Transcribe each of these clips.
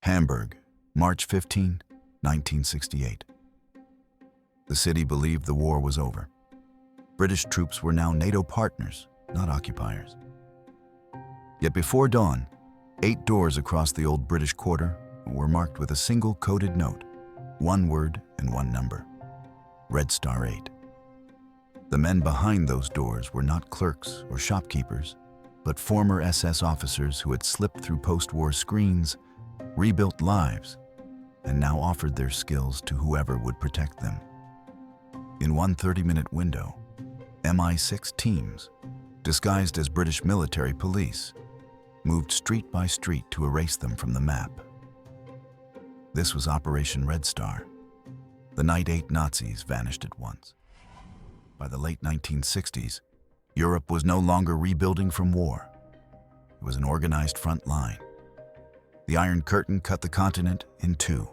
Hamburg, March 15, 1968. The city believed the war was over. British troops were now NATO partners, not occupiers. Yet before dawn, 8 doors across the old British quarter were marked with a single coded note, 1 word and 1 number: Redstar-eight. The men behind those doors were not clerks or shopkeepers, but former SS officers who had slipped through post-war screens, rebuilt lives, and now offered their skills to whoever would protect them. In one 30-minute window, MI6 teams, disguised as British military police, moved street by street to erase them from the map. This was Operation Redstar. The night 8 Nazis vanished at once. By the late 1960s, Europe was no longer rebuilding from war. It was an organized front line. The Iron Curtain cut the continent in 2.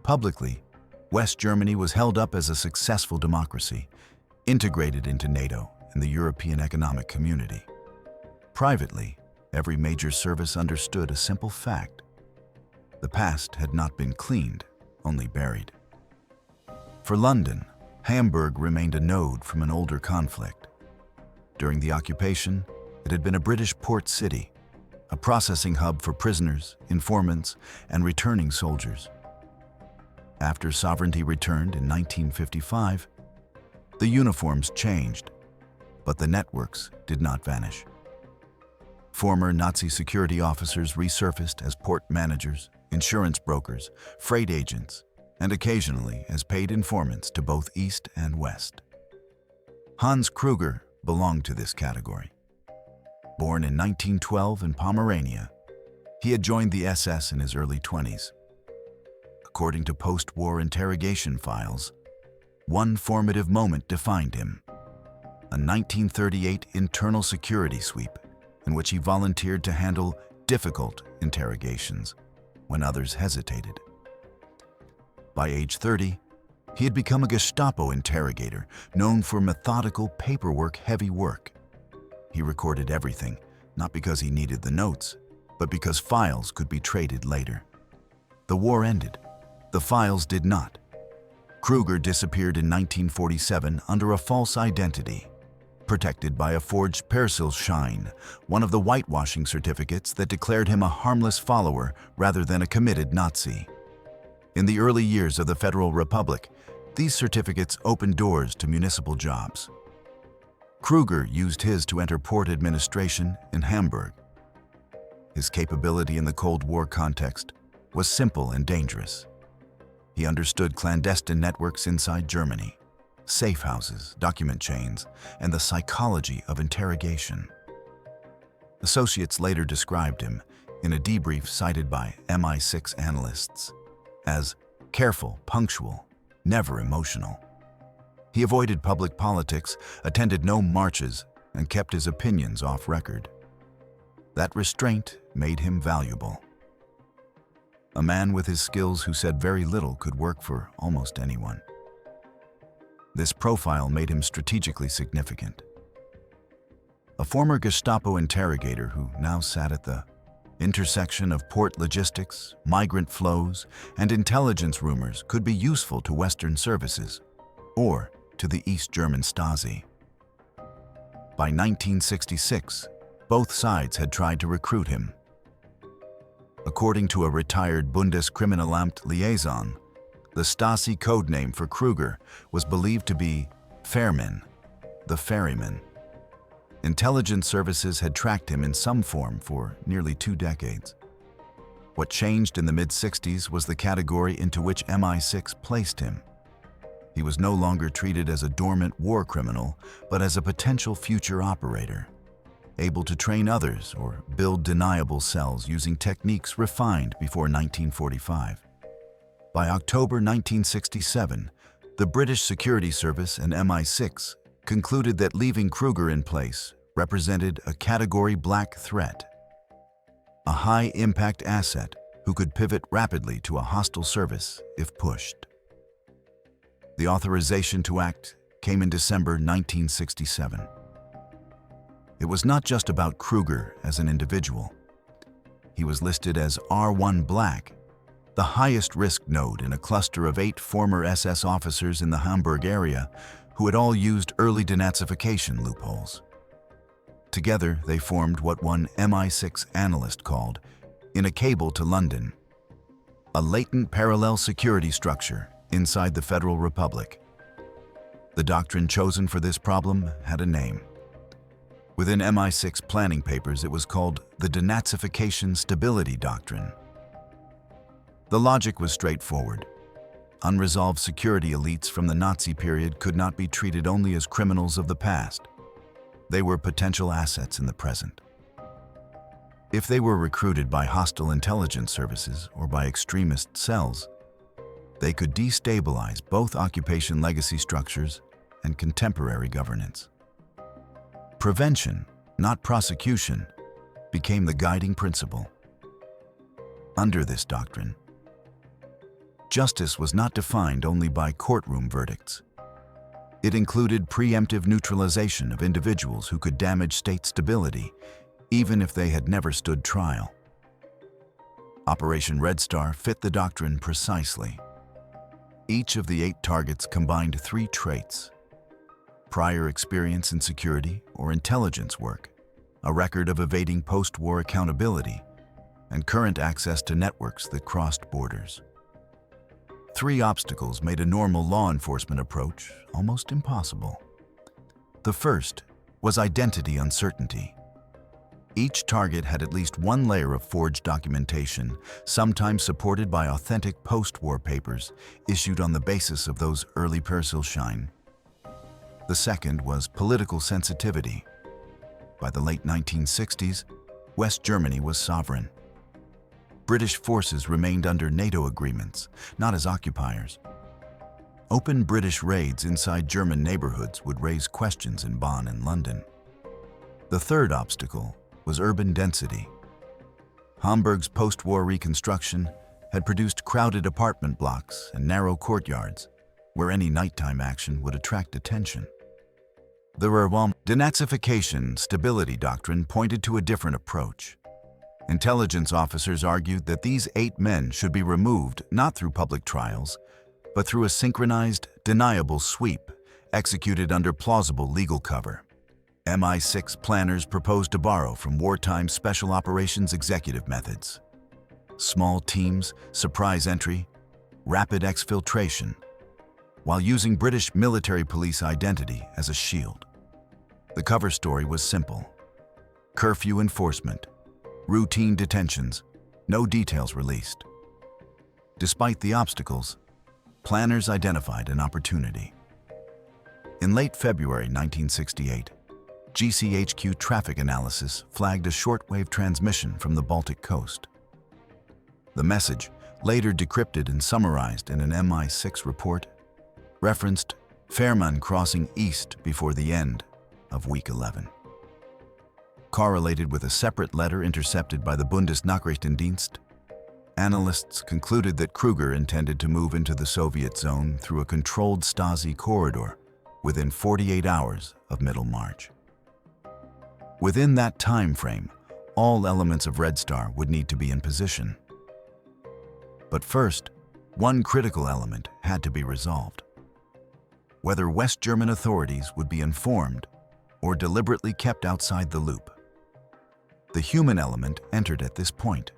Publicly, West Germany was held up as a successful democracy, integrated into NATO and the European Economic Community. Privately, every major service understood a simple fact: the past had not been cleaned, only buried. For London, Hamburg remained a node from an older conflict. During the occupation, it had been a British port city, a processing hub for prisoners, informants, and returning soldiers. After sovereignty returned in 1955, the uniforms changed, but the networks did not vanish. Former Nazi security officers resurfaced as port managers, insurance brokers, freight agents, and occasionally as paid informants to both East and West. Hans Krueger belonged to this category. Born in 1912 in Pomerania, he had joined the SS in his early 20s. According to post-war interrogation files, one formative moment defined him: a 1938 internal security sweep in which he volunteered to handle difficult interrogations when others hesitated. By age 30, he had become a Gestapo interrogator known for methodical paperwork-heavy work. He recorded everything, not because he needed the notes, but because files could be traded later. The war ended. The files did not. Krueger disappeared in 1947 under a false identity, protected by a forged Persilschein, one of the whitewashing certificates that declared him a harmless follower rather than a committed Nazi. In the early years of the Federal Republic, these certificates opened doors to municipal jobs. Krueger used his to enter port administration in Hamburg. His capability in the Cold War context was simple and dangerous. He understood clandestine networks inside Germany, safe houses, document chains, and the psychology of interrogation. Associates later described him, in a debrief cited by MI6 analysts, as careful, punctual, never emotional. He avoided public politics, attended no marches, and kept his opinions off record. That restraint made him valuable. A man with his skills who said very little could work for almost anyone. This profile made him strategically significant. A former Gestapo interrogator who now sat at the intersection of port logistics, migrant flows, and intelligence rumors could be useful to Western services, or to the East German Stasi. By 1966, both sides had tried to recruit him. According to a retired Bundeskriminalamt liaison, the Stasi codename for Krueger was believed to be Fährmann, the ferryman. Intelligence services had tracked him in some form for nearly 2 decades. What changed in the mid-60s was the category into which MI6 placed him. He was no longer treated as a dormant war criminal, but as a potential future operator, able to train others or build deniable cells using techniques refined before 1945. By October 1967, the British Security Service and MI6 concluded that leaving Krueger in place represented a Category Black threat, a high-impact asset who could pivot rapidly to a hostile service if pushed. The authorization to act came in December 1967. It was not just about Krueger as an individual. he was listed as R1 Black, the highest risk node in a cluster of 8 former SS officers in the Hamburg area who had all used early denazification loopholes. Together, they formed what one MI6 analyst called, in a cable to London, a latent parallel security structure inside the Federal Republic. The doctrine chosen for this problem had a name. Within MI6 planning papers, it was called the Denazification Stability Doctrine. The logic was straightforward. Unresolved security elites from the Nazi period could not be treated only as criminals of the past. They were potential assets in the present. If they were recruited by hostile intelligence services or by extremist cells, they could destabilize both occupation legacy structures and contemporary governance. Prevention, not prosecution, became the guiding principle. Under this doctrine, justice was not defined only by courtroom verdicts. It included preemptive neutralization of individuals who could damage state stability, even if they had never stood trial. Operation Redstar fit the doctrine precisely. Each of the 8 targets combined 3 traits: prior experience in security or intelligence work, a record of evading post-war accountability, and current access to networks that crossed borders. 3 obstacles made a normal law enforcement approach almost impossible. The first was identity uncertainty. Each target had at least one layer of forged documentation, sometimes supported by authentic post-war papers issued on the basis of those early Persilschein. The second was political sensitivity. By the late 1960s, West Germany was sovereign. British forces remained under NATO agreements, not as occupiers. Open British raids inside German neighborhoods would raise questions in Bonn and London. The third obstacle was urban density. Hamburg's post-war reconstruction had produced crowded apartment blocks and narrow courtyards, where any nighttime action would attract attention. The Denazification Stability Doctrine pointed to a different approach. Intelligence officers argued that these 8 men should be removed not through public trials, but through a synchronized, deniable sweep executed under plausible legal cover. MI6 planners proposed to borrow from wartime special operations executive methods. Small teams, surprise entry, rapid exfiltration, while using British military police identity as a shield. The cover story was simple: curfew enforcement, routine detentions, no details released. Despite the obstacles, planners identified an opportunity. In late February 1968, GCHQ traffic analysis flagged a shortwave transmission from the Baltic coast. The message, later decrypted and summarized in an MI6 report, referenced Fährmann crossing east before the end of week 11. Correlated with a separate letter intercepted by the Bundesnachrichtendienst, analysts concluded that Krueger intended to move into the Soviet zone through a controlled Stasi corridor within 48 hours of middle March. Within that time frame, all elements of Redstar would need to be in position. But first, one critical element had to be resolved: whether West German authorities would be informed or deliberately kept outside the loop. The human element entered at this point.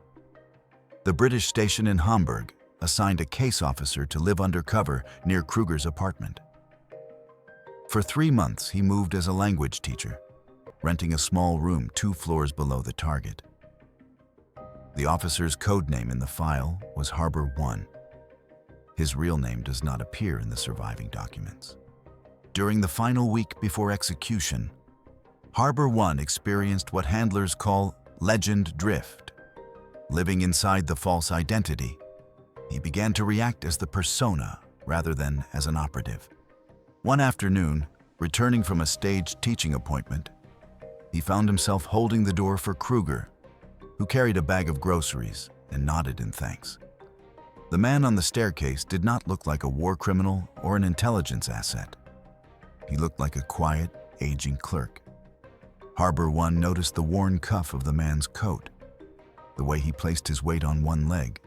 The British station in Hamburg assigned a case officer to live undercover near Krueger's apartment. For 3 months, he moved as a language teacher, renting a small room 2 floors below the target. The officer's code name in the file was Harbor 1. His real name does not appear in the surviving documents. During the final week before execution, Harbor 1 experienced what handlers call legend drift. Living inside the false identity, he began to react as the persona rather than as an operative. One afternoon, returning from a staged teaching appointment, he found himself holding the door for Krueger, who carried a bag of groceries and nodded in thanks. The man on the staircase did not look like a war criminal or an intelligence asset. He looked like a quiet, aging clerk. Harbor 1 noticed the worn cuff of the man's coat. the way he placed his weight on one leg,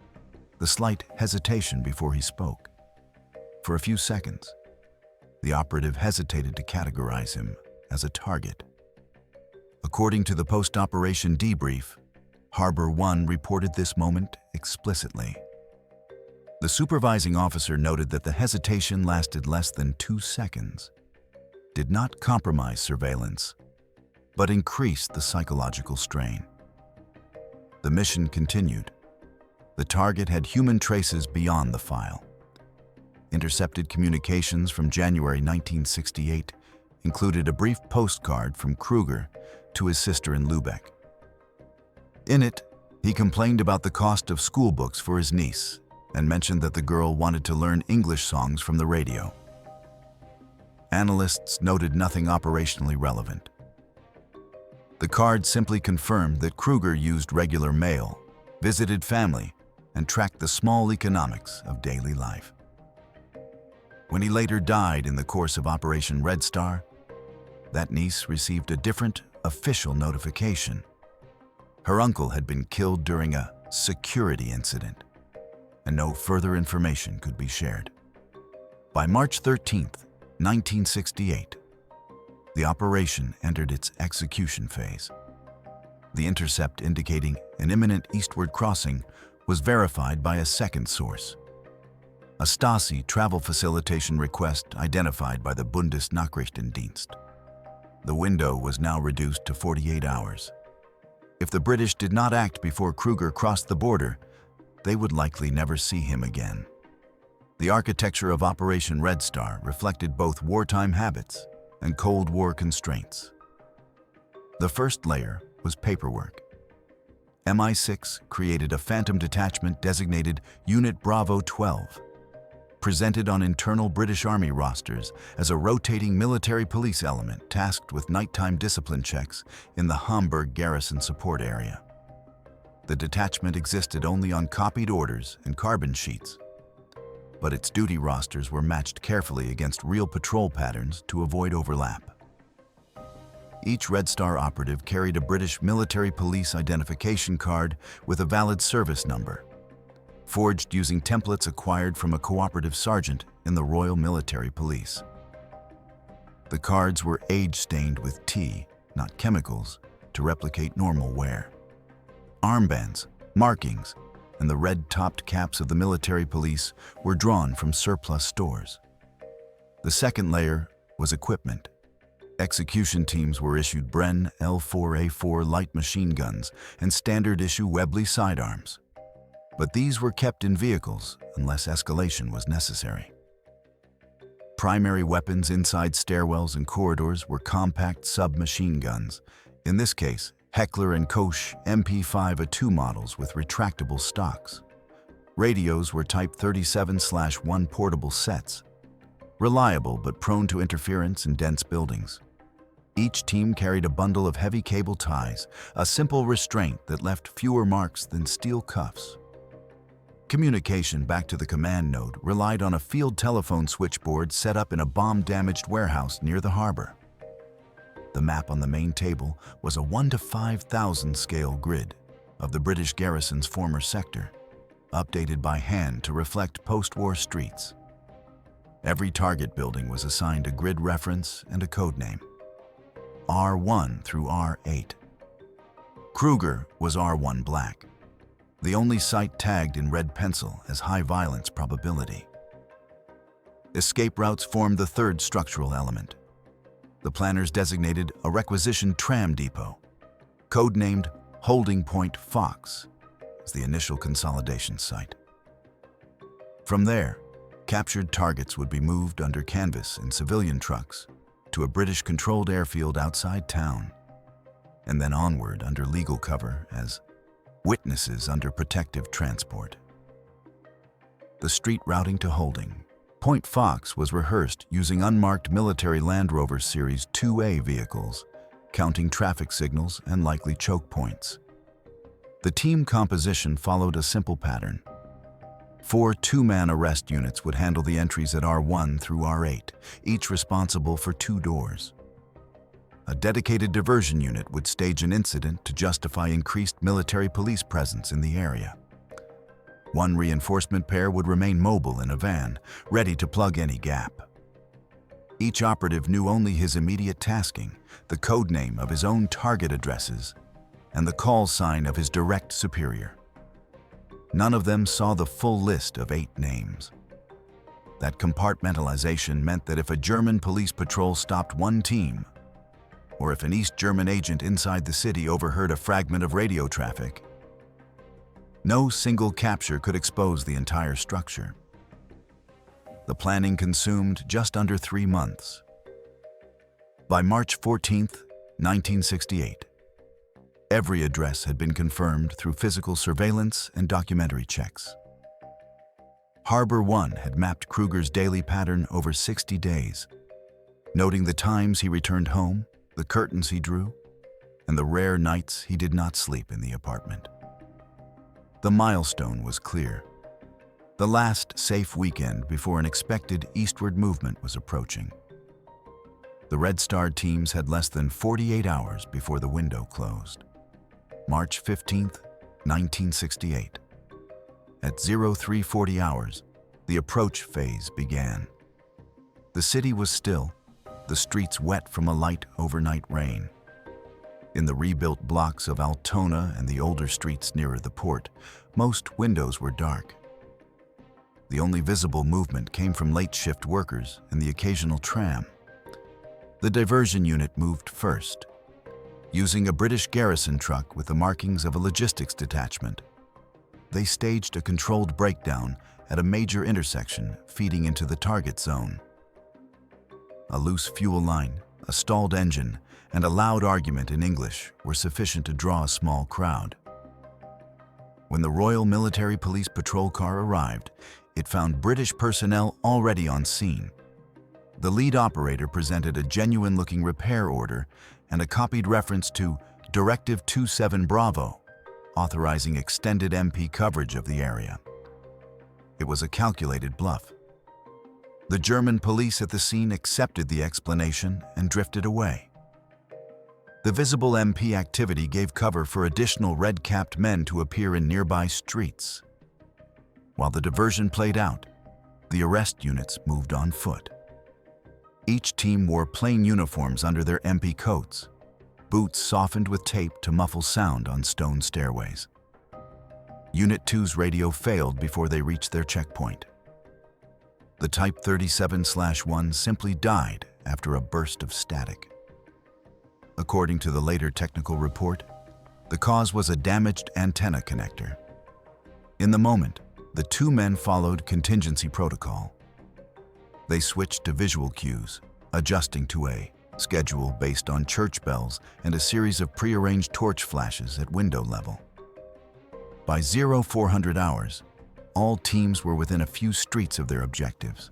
the slight hesitation before he spoke. For a few seconds, the operative hesitated to categorize him as a target. According to the post-operation debrief, Harbor 1 reported this moment explicitly. The supervising officer noted that the hesitation lasted less than 2 seconds, did not compromise surveillance, but increased the psychological strain. The mission continued. The target had human traces beyond the file. Intercepted communications from January 1968 included a brief postcard from Krueger to his sister in Lübeck. In it, he complained about the cost of school books for his niece and mentioned that the girl wanted to learn English songs from the radio. Analysts noted nothing operationally relevant. The card simply confirmed that Krueger used regular mail, visited family, and tracked the small economics of daily life. When he later died in the course of Operation Redstar, that niece received a different official notification. Her uncle had been killed during a security incident, and no further information could be shared. By March 13, 1968, the operation entered its execution phase. The intercept indicating an imminent eastward crossing was verified by a second source. A Stasi travel facilitation request identified by the Bundesnachrichtendienst. The window was now reduced to 48 hours. If the British did not act before Krueger crossed the border, they would likely never see him again. The architecture of Operation Redstar reflected both wartime habits and Cold War constraints. The first layer was paperwork. MI6 created a phantom detachment designated Unit Bravo 12, presented on internal British Army rosters as a rotating military police element tasked with nighttime discipline checks in the Hamburg garrison support area. The detachment existed only on copied orders and carbon sheets, but its duty rosters were matched carefully against real patrol patterns to avoid overlap. Each Redstar operative carried a British military police identification card with a valid service number, forged using templates acquired from a cooperative sergeant in the Royal Military Police. The cards were age-stained with tea, not chemicals, to replicate normal wear. Armbands, markings, and the red-topped caps of the military police were drawn from surplus stores. The second layer was equipment. Execution teams were issued Bren L4A4 light machine guns and standard-issue Webley sidearms. But these were kept in vehicles unless escalation was necessary. Primary weapons inside stairwells and corridors were compact submachine guns, in this case, Heckler & Koch MP5A2 models with retractable stocks. Radios were Type 37/1 portable sets, reliable but prone to interference in dense buildings. Each team carried a bundle of heavy cable ties, a simple restraint that left fewer marks than steel cuffs. Communication back to the command node relied on a field telephone switchboard set up in a bomb-damaged warehouse near the harbor. The map on the main table was a 1 to 5,000 scale grid of the British garrison's former sector, updated by hand to reflect post-war streets. Every target building was assigned a grid reference and a code name, R1 through R8. Krueger was R1 Black, the only site tagged in red pencil as high violence probability. Escape routes formed the third structural element. The planners designated a requisition tram depot, codenamed Holding Point Fox, as the initial consolidation site. From there, captured targets would be moved under canvas in civilian trucks to a British-controlled airfield outside town, and then onward under legal cover as witnesses under protective transport. The street routing to Holding Point Fox was rehearsed using unmarked military Land Rover Series 2A vehicles, counting traffic signals and likely choke points. The team composition followed a simple pattern. 4 two-man arrest units would handle the entries at R1 through R8, each responsible for 2 doors. a dedicated diversion unit would stage an incident to justify increased military police presence in the area. One reinforcement pair would remain mobile in a van, ready to plug any gap. Each operative knew only his immediate tasking, the code name of his own target addresses, and the call sign of his direct superior. None of them saw the full list of 8 names. That compartmentalization meant that if a German police patrol stopped one team, or if an East German agent inside the city overheard a fragment of radio traffic, no single capture could expose the entire structure. The planning consumed just under 3 months. By March 14, 1968, every address had been confirmed through physical surveillance and documentary checks. Harbor 1 had mapped Krueger's daily pattern over 60 days, noting the times he returned home, the curtains he drew, and the rare nights he did not sleep in the apartment. The milestone was clear. The last safe weekend before an expected eastward movement was approaching. The Redstar teams had less than 48 hours before the window closed. March 15, 1968. At 0340 hours, the approach phase began. The city was still, the streets wet from a light overnight rain. In the rebuilt blocks of Altona and the older streets nearer the port, most windows were dark. The only visible movement came from late shift workers and the occasional tram. The diversion unit moved first, using a British garrison truck with the markings of a logistics detachment. They staged a controlled breakdown at a major intersection feeding into the target zone. A loose fuel line, a stalled engine, and a loud argument in English were sufficient to draw a small crowd. When the Royal Military Police patrol car arrived, it found British personnel already on scene. The lead operator presented a genuine-looking repair order and a copied reference to Directive 27 Bravo, authorizing extended MP coverage of the area. It was a calculated bluff. The German police at the scene accepted the explanation and drifted away. The visible MP activity gave cover for additional red-capped men to appear in nearby streets. While the diversion played out, the arrest units moved on foot. Each team wore plain uniforms under their MP coats, boots softened with tape to muffle sound on stone stairways. Unit 2's radio failed before they reached their checkpoint. The Type 37/1 simply died after a burst of static. According to the later technical report, the cause was a damaged antenna connector. In the moment, the 2 men followed contingency protocol. They switched to visual cues, adjusting to a schedule based on church bells and a series of prearranged torch flashes at window level. By 0400 hours, all teams were within a few streets of their objectives.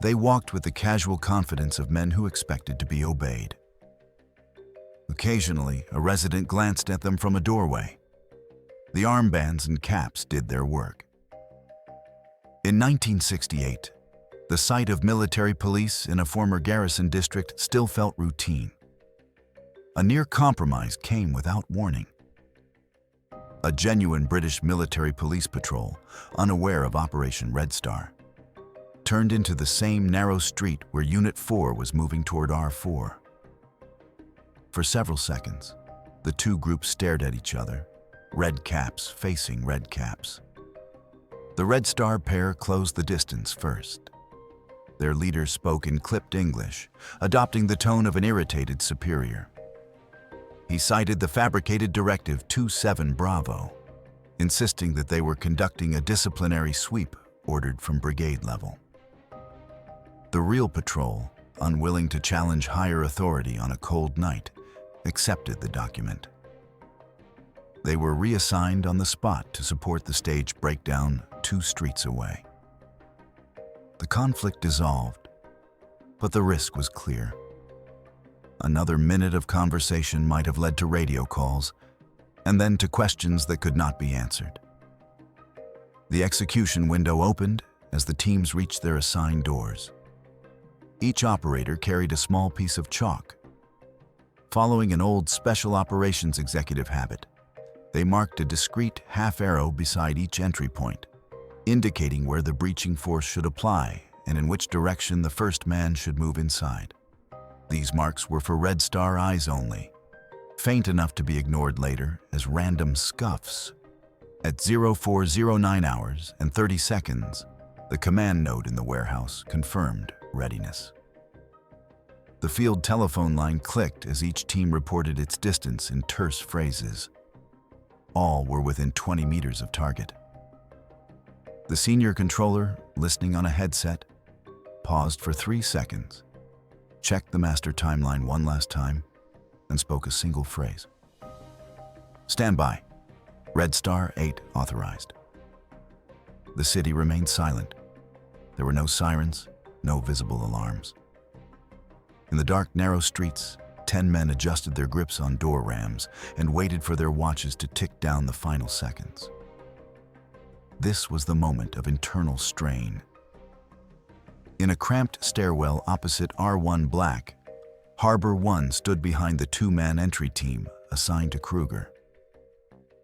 They walked with the casual confidence of men who expected to be obeyed. Occasionally, a resident glanced at them from a doorway. The armbands and caps did their work. In 1968, the sight of military police in a former garrison district still felt routine. A near compromise came without warning. A genuine British military police patrol, unaware of Operation Redstar, turned into the same narrow street where Unit 4 was moving toward R4. For several seconds, the 2 groups stared at each other, red caps facing red caps. The Redstar pair closed the distance first. Their leader spoke in clipped English, adopting the tone of an irritated superior. He cited the fabricated Directive 27 Bravo, insisting that they were conducting a disciplinary sweep ordered from brigade level. The real patrol, unwilling to challenge higher authority on a cold night, accepted the document. They were reassigned on the spot to support the stage breakdown 2 streets away. The conflict dissolved, but the risk was clear. Another minute of conversation might have led to radio calls, and then to questions that could not be answered. The execution window opened as the teams reached their assigned doors. Each operator carried a small piece of chalk, Following an old Special Operations executive habit, they marked a discrete half arrow beside each entry point, indicating where the breaching force should apply and in which direction the first man should move inside. These marks were for Redstar eyes only, faint enough to be ignored later as random scuffs. At 0409 hours and 30 seconds, the command node in the warehouse confirmed readiness. The field telephone line clicked as each team reported its distance in terse phrases. All were within 20 meters of target. The senior controller, listening on a headset, paused for 3 seconds, checked the master timeline one last time, and spoke a single phrase. "Stand by. Redstar-eight authorized." The city remained silent. There were no sirens, no visible alarms. In the dark, narrow streets, 10 men adjusted their grips on door rams and waited for their watches to tick down the final seconds. This was the moment of internal strain. In a cramped stairwell opposite R1 Black, Harbor 1 stood behind the 2-man entry team assigned to Krueger.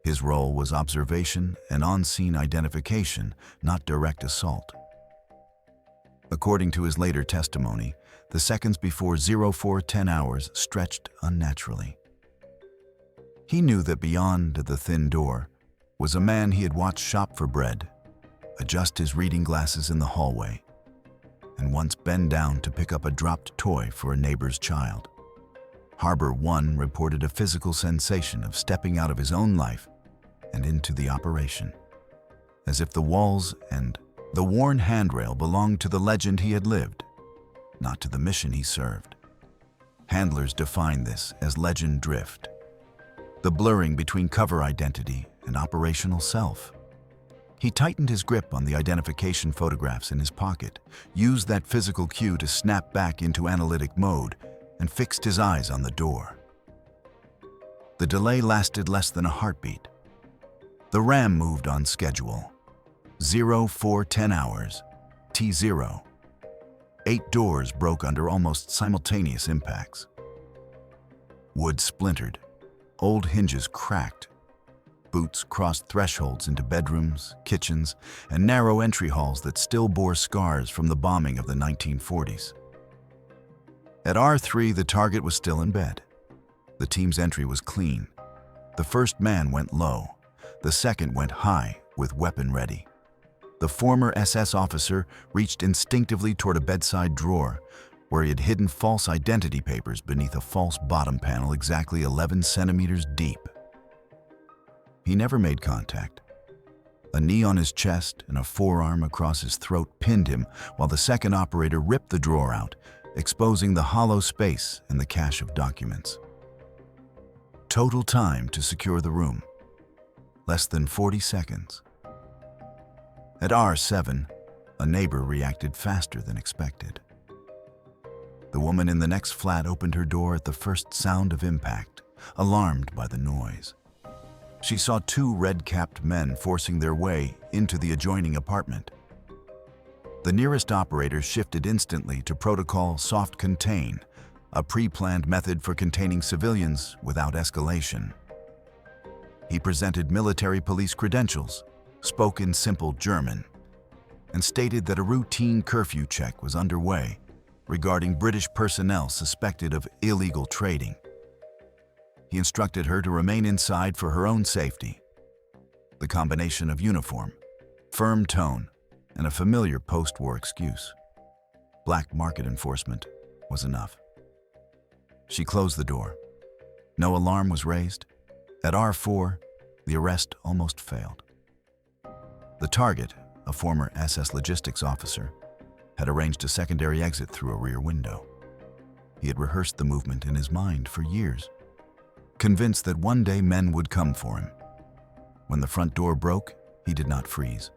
His role was observation and on-scene identification, not direct assault. According to his later testimony, the seconds before 0410 hours stretched unnaturally. He knew that beyond the thin door was a man he had watched shop for bread, adjust his reading glasses in the hallway, and once bend down to pick up a dropped toy for a neighbor's child. Harbor 1 reported a physical sensation of stepping out of his own life and into the operation, as if the walls and the worn handrail belonged to the legend he had lived, not to the mission he served. Handlers define this as legend drift, the blurring between cover identity and operational self. He tightened his grip on the identification photographs in his pocket, used that physical cue to snap back into analytic mode, and fixed his eyes on the door. The delay lasted less than a heartbeat. The ram moved on schedule. 0410 hours, T0. 8 doors broke under almost simultaneous impacts. Wood splintered, old hinges cracked. Boots crossed thresholds into bedrooms, kitchens, and narrow entry halls that still bore scars from the bombing of the 1940s. At R3, the target was still in bed. The team's entry was clean. The first man went low. The second went high, with weapon ready. The former SS officer reached instinctively toward a bedside drawer, where he had hidden false identity papers beneath a false bottom panel exactly 11 centimeters deep. He never made contact. A knee on his chest and a forearm across his throat pinned him while the second operator ripped the drawer out, exposing the hollow space and the cache of documents. Total time to secure the room: less than 40 seconds. At R7, a neighbor reacted faster than expected. The woman in the next flat opened her door at the first sound of impact, alarmed by the noise. She saw 2 red-capped men forcing their way into the adjoining apartment. The nearest operator shifted instantly to protocol soft contain, a pre-planned method for containing civilians without escalation. He presented military police credentials, spoke in simple German, and stated that a routine curfew check was underway regarding British personnel suspected of illegal trading. He instructed her to remain inside for her own safety. The combination of uniform, firm tone, and a familiar post-war excuse, black market enforcement, was enough. She closed the door. No alarm was raised. At R4, the arrest almost failed. The target, a former SS logistics officer, had arranged a secondary exit through a rear window. He had rehearsed the movement in his mind for years, convinced that one day men would come for him. When the front door broke, he did not freeze.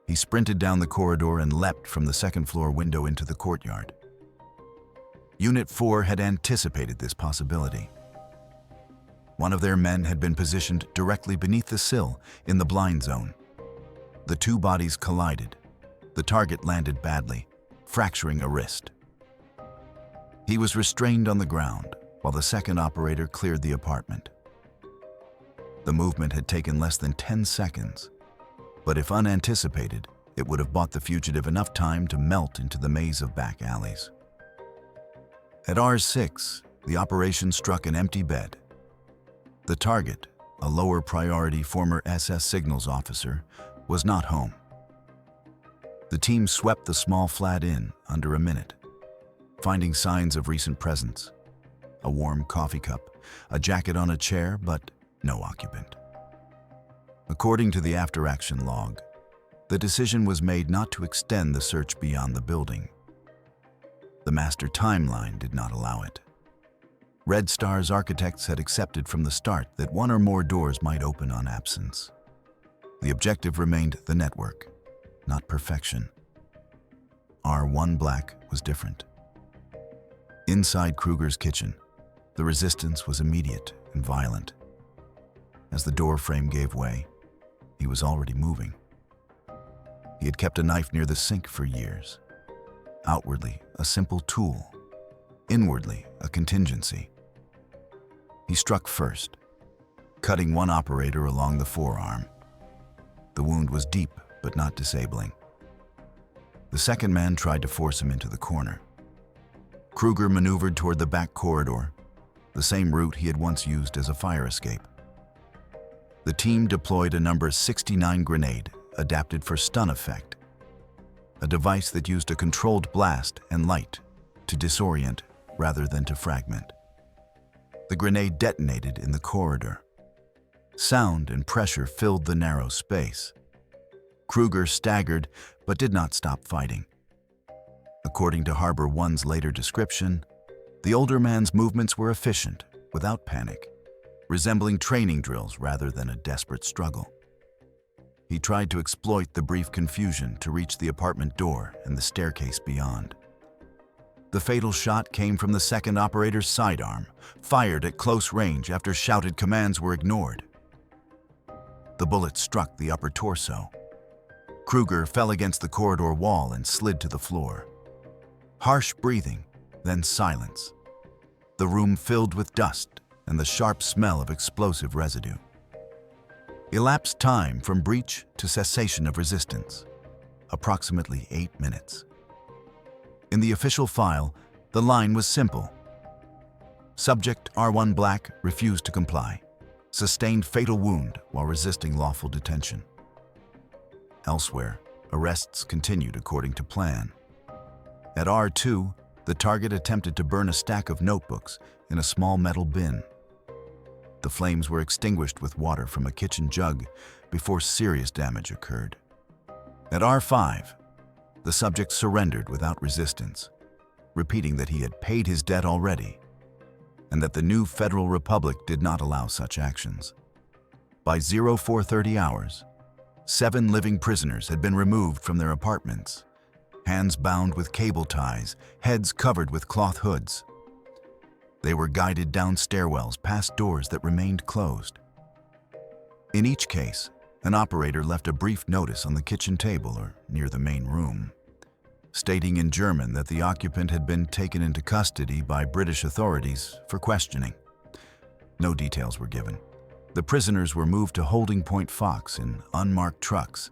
He sprinted down the corridor and leapt from the second-floor window into the courtyard. Unit 4 had anticipated this possibility. One of their men had been positioned directly beneath the sill in the blind zone. The 2 bodies collided. The target landed badly, fracturing a wrist. He was restrained on the ground, while the second operator cleared the apartment. The movement had taken less than 10 seconds, but if unanticipated, it would have bought the fugitive enough time to melt into the maze of back alleys. At R6, the operation struck an empty bed. The target, a lower priority former SS signals officer, was not home. The team swept the small flat in under a minute, finding signs of recent presence. A warm coffee cup, a jacket on a chair, but no occupant. According to the after-action log, the decision was made not to extend the search beyond the building. The master timeline did not allow it. Redstar's architects had accepted from the start that one or more doors might open on absence. The objective remained the network, not perfection. R1 Black was different. Inside Krueger's kitchen, the resistance was immediate and violent. As the door frame gave way, he was already moving. He had kept a knife near the sink for years. Outwardly, a simple tool. Inwardly, a contingency. He struck first, cutting one operator along the forearm. The wound was deep, but not disabling. The second man tried to force him into the corner. Krueger maneuvered toward the back corridor, the same route he had once used as a fire escape. The team deployed a number 69 grenade, adapted for stun effect, a device that used a controlled blast and light to disorient rather than to fragment. The grenade detonated in the corridor. Sound and pressure filled the narrow space. Krueger staggered but did not stop fighting. According to Harbor 1's later description, the older man's movements were efficient, without panic, resembling training drills rather than a desperate struggle. He tried to exploit the brief confusion to reach the apartment door and the staircase beyond. The fatal shot came from the second operator's sidearm, fired at close range after shouted commands were ignored. The bullet struck the upper torso. Krueger fell against the corridor wall and slid to the floor. Harsh breathing, then silence. The room filled with dust and the sharp smell of explosive residue. Elapsed time from breach to cessation of resistance, approximately 8 minutes. In the official file, the line was simple. Subject R1 Black refused to comply, sustained fatal wound while resisting lawful detention. Elsewhere, arrests continued according to plan. At R2, the target attempted to burn a stack of notebooks in a small metal bin. The flames were extinguished with water from a kitchen jug before serious damage occurred. At R5, the subject surrendered without resistance, repeating that he had paid his debt already and that the new Federal Republic did not allow such actions. By 0430 hours, 7 living prisoners had been removed from their apartments, hands bound with cable ties, heads covered with cloth hoods. They were guided down stairwells past doors that remained closed. In each case, an operator left a brief notice on the kitchen table or near the main room, stating in German that the occupant had been taken into custody by British authorities for questioning. No details were given. The prisoners were moved to Holding Point Fox in unmarked trucks,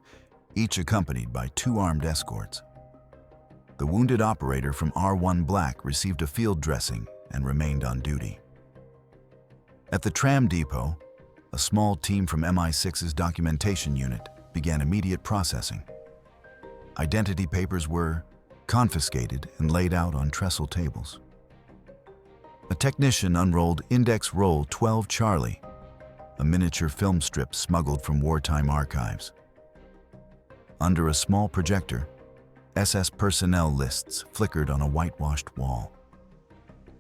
each accompanied by 2 armed escorts. The wounded operator from R1 Black received a field dressing and remained on duty. At the tram depot, a small team from MI6's documentation unit began immediate processing. Identity papers were confiscated and laid out on trestle tables. A technician unrolled Index Roll 12 Charlie, a miniature film strip smuggled from wartime archives. Under a small projector, SS personnel lists flickered on a whitewashed wall.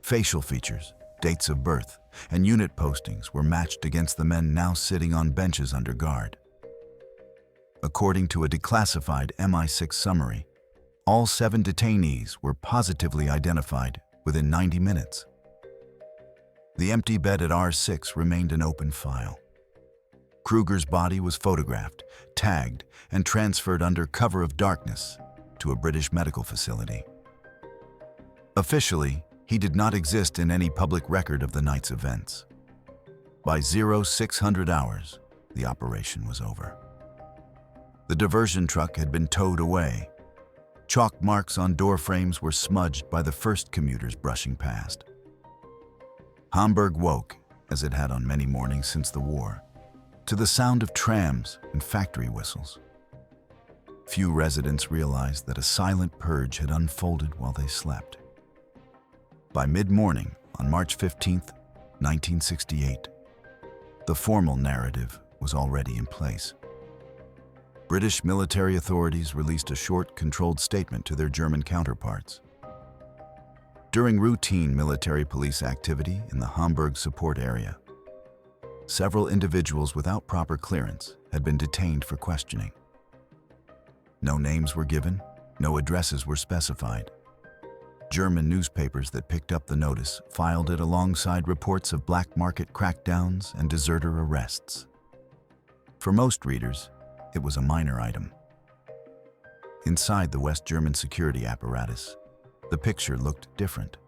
Facial features, dates of birth, and unit postings were matched against the men now sitting on benches under guard. According to a declassified MI6 summary, all 7 detainees were positively identified within 90 minutes. The empty bed at R6 remained an open file. Krueger's body was photographed, tagged, and transferred under cover of darkness to a British medical facility. Officially, he did not exist in any public record of the night's events. By 0600 hours, the operation was over. The diversion truck had been towed away. Chalk marks on door frames were smudged by the first commuters brushing past. Hamburg woke, as it had on many mornings since the war, to the sound of trams and factory whistles. Few residents realized that a silent purge had unfolded while they slept. By mid-morning, on March 15, 1968, the formal narrative was already in place. British military authorities released a short, controlled statement to their German counterparts. During routine military police activity in the Hamburg support area, several individuals without proper clearance had been detained for questioning. No names were given, no addresses were specified. German newspapers that picked up the notice filed it alongside reports of black market crackdowns and deserter arrests. For most readers, it was a minor item. Inside the West German security apparatus, the picture looked different.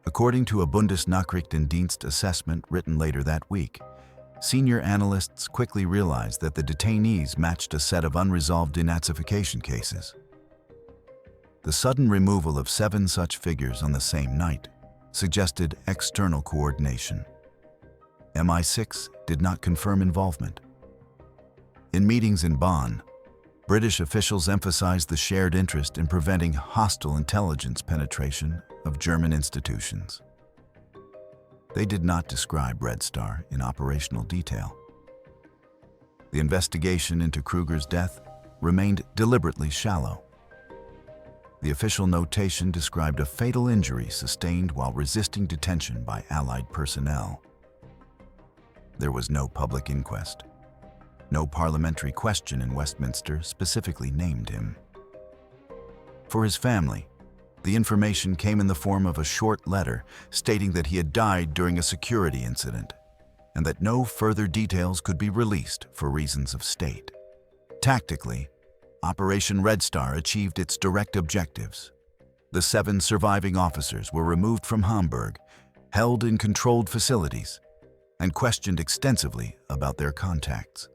According to a Bundesnachrichtendienst assessment written later that week, senior analysts quickly realized that the detainees matched a set of unresolved denazification cases. The sudden removal of 7 such figures on the same night suggested external coordination. MI6 did not confirm involvement. In meetings in Bonn, British officials emphasized the shared interest in preventing hostile intelligence penetration of German institutions. They did not describe Redstar in operational detail. The investigation into Krueger's death remained deliberately shallow. The official notation described a fatal injury sustained while resisting detention by Allied personnel. There was no public inquest. No parliamentary question in Westminster specifically named him. For his family, the information came in the form of a short letter stating that he had died during a security incident and that no further details could be released for reasons of state. Tactically, Operation Redstar achieved its direct objectives. The 7 surviving officers were removed from Hamburg, held in controlled facilities, and questioned extensively about their contacts.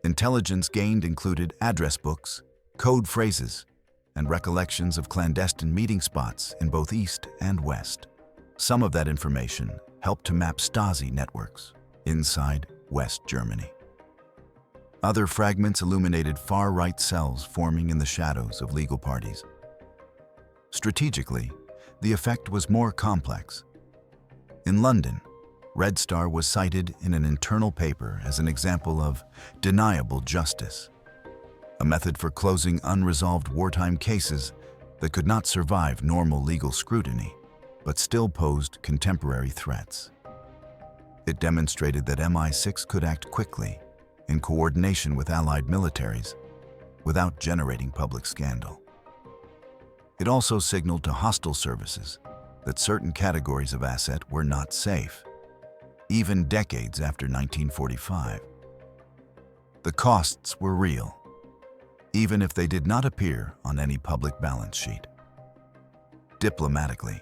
Intelligence gained included address books, code phrases, and recollections of clandestine meeting spots in both East and West. Some of that information helped to map Stasi networks inside West Germany. Other fragments illuminated far-right cells forming in the shadows of legal parties. Strategically, the effect was more complex. In London, Redstar was cited in an internal paper as an example of deniable justice, a method for closing unresolved wartime cases that could not survive normal legal scrutiny, but still posed contemporary threats. It demonstrated that MI6 could act quickly, in coordination with Allied militaries, without generating public scandal. It also signaled to hostile services that certain categories of asset were not safe, even decades after 1945. The costs were real, even if they did not appear on any public balance sheet. Diplomatically,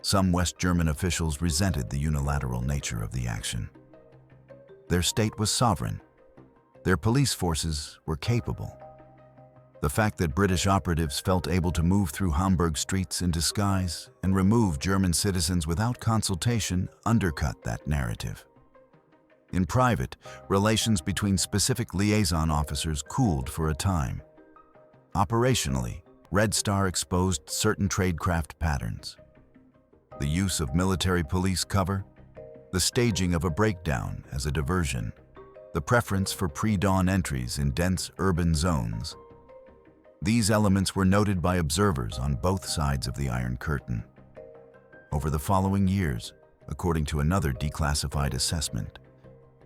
some West German officials resented the unilateral nature of the action. Their state was sovereign. Their police forces were capable. The fact that British operatives felt able to move through Hamburg streets in disguise and remove German citizens without consultation undercut that narrative. In private, relations between specific liaison officers cooled for a time. Operationally, Redstar exposed certain tradecraft patterns. The use of military police cover, the staging of a breakdown as a diversion, the preference for pre-dawn entries in dense urban zones. These elements were noted by observers on both sides of the Iron Curtain. Over the following years, according to another declassified assessment,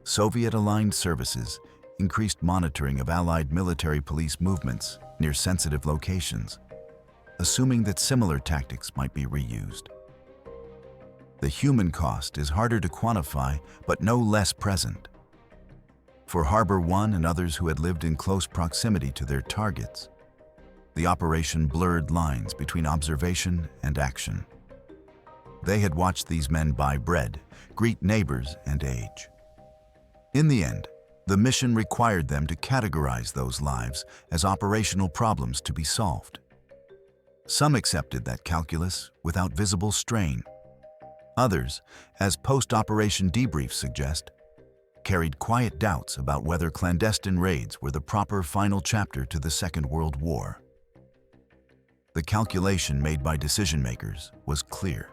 Soviet-aligned services increased monitoring of Allied military police movements near sensitive locations, assuming that similar tactics might be reused. The human cost is harder to quantify, but no less present. For Harbor 1 and others who had lived in close proximity to their targets, the operation blurred lines between observation and action. They had watched these men buy bread, greet neighbors, and age. In the end, the mission required them to categorize those lives as operational problems to be solved. Some accepted that calculus without visible strain. Others, as post-operation debriefs suggest, carried quiet doubts about whether clandestine raids were the proper final chapter to the Second World War. The calculation made by decision-makers was clear.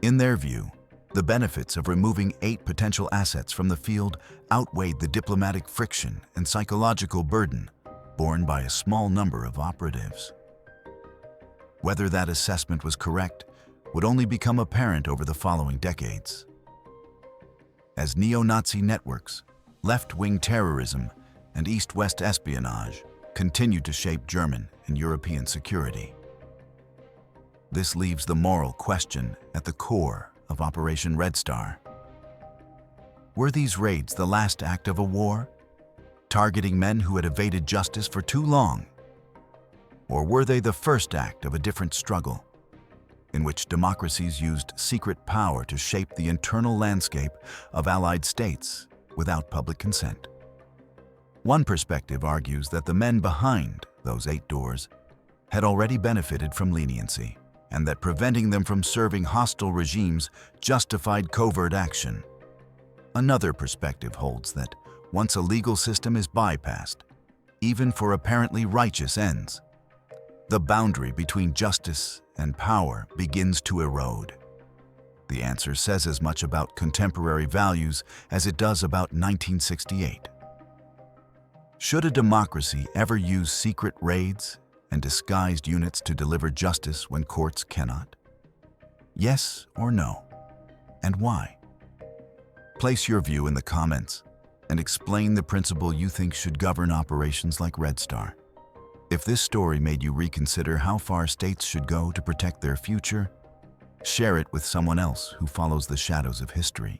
In their view, the benefits of removing 8 potential assets from the field outweighed the diplomatic friction and psychological burden borne by a small number of operatives. Whether that assessment was correct would only become apparent over the following decades. As neo-Nazi networks, left-wing terrorism, and East-West espionage continued to shape German and European security. This leaves the moral question at the core of Operation Redstar. Were these raids the last act of a war, targeting men who had evaded justice for too long? Or were they the first act of a different struggle, in which democracies used secret power to shape the internal landscape of allied states without public consent? One perspective argues that the men behind those 8 doors had already benefited from leniency, and that preventing them from serving hostile regimes justified covert action. Another perspective holds that once a legal system is bypassed, even for apparently righteous ends, the boundary between justice and power begins to erode. The answer says as much about contemporary values as it does about 1968. Should a democracy ever use secret raids and disguised units to deliver justice when courts cannot? Yes or no? And why? Place your view in the comments and explain the principle you think should govern operations like Redstar. If this story made you reconsider how far states should go to protect their future, share it with someone else who follows the shadows of history.